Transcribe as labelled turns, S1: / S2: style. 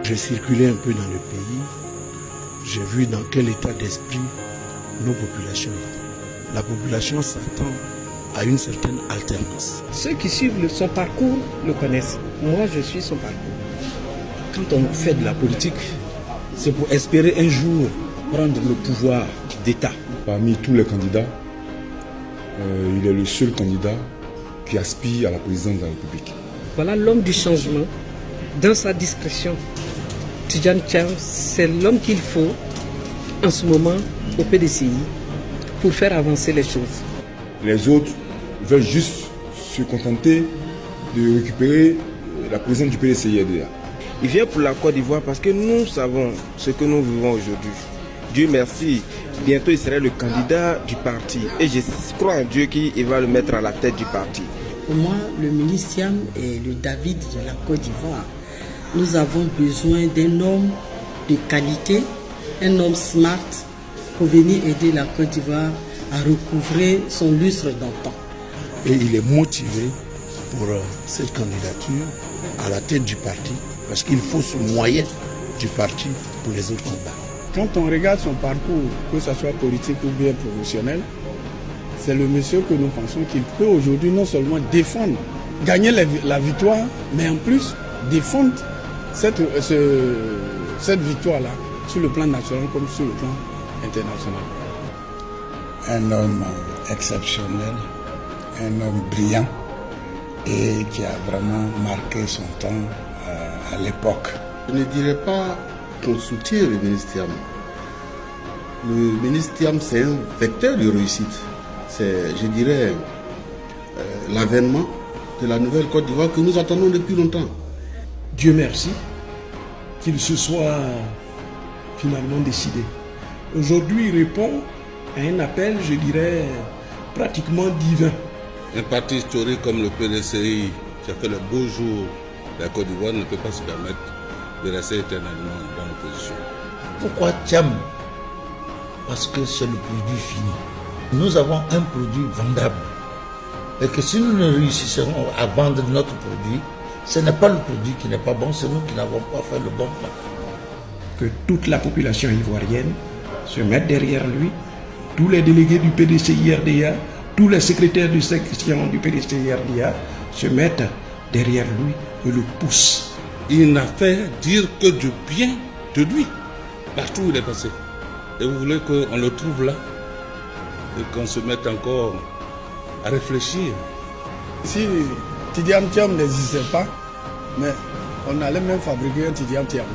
S1: J'ai circulé un peu dans le pays, j'ai vu dans quel état d'esprit nos populations. La population s'attend à une certaine alternance.
S2: Ceux qui suivent son parcours le connaissent. Moi, je suis son parcours.
S3: Quand on fait de la politique, c'est pour espérer un jour prendre le pouvoir d'État.
S4: Parmi tous les candidats, il est le seul candidat qui aspire à la présidence de la République.
S2: Voilà l'homme du changement, dans sa discrétion. Tidjane Thiam, c'est l'homme qu'il faut en ce moment au PDCI pour faire avancer les choses.
S4: Les autres veulent juste se contenter de récupérer la présidence du PDCI-RDA.
S5: Il vient pour la Côte d'Ivoire parce que nous savons ce que nous vivons aujourd'hui. Dieu merci, bientôt il sera le candidat du parti. Et je crois en Dieu qu'il va le mettre à la tête du parti.
S6: Pour moi, le ministre Thiam est le David de la Côte d'Ivoire. Nous avons besoin d'un homme de qualité, un homme smart pour venir aider la Côte d'Ivoire à recouvrer son lustre d'antan.
S1: Et il est motivé pour cette candidature à la tête du parti parce qu'il faut ce moyen du parti pour les autres combats.
S7: Quand on regarde son parcours, que ce soit politique ou bien professionnel, c'est le monsieur que nous pensons qu'il peut aujourd'hui non seulement défendre, gagner la victoire, mais en plus défendre cette victoire-là sur le plan national comme sur le plan international.
S8: Un homme exceptionnel, un homme brillant et qui a vraiment marqué son temps à l'époque.
S9: Je ne dirais pas qu'on soutient le ministre Thiam. Le ministre Thiam, c'est un vecteur de réussite. C'est, je dirais, l'avènement de la nouvelle Côte d'Ivoire que nous attendons depuis longtemps.
S1: Dieu merci qu'il se soit finalement décidé. Aujourd'hui, il répond à un appel, je dirais, pratiquement divin.
S10: Un parti historique comme le PDCI, qui a fait le beau jour de la Côte d'Ivoire, ne peut pas se permettre de rester éternellement dans l'opposition.
S11: Pourquoi Thiam? Parce que c'est le produit fini. Nous avons un produit vendable. Et que si nous ne réussissons à vendre notre produit, ce n'est pas le produit qui n'est pas bon, c'est nous qui n'avons pas fait le bon plan.
S1: Que toute la population ivoirienne se mette derrière lui, tous les délégués du PDCI-RDA, tous les secrétaires de section du PDCI-RDA se mettent derrière lui et le poussent.
S10: Il n'a fait dire que du bien de lui, partout où il est passé. Et vous voulez qu'on le trouve là et qu'on se mette encore à réfléchir.
S7: Si Tidjane Thiam n'existait pas, mais on allait même fabriquer un Tidjane Thiam.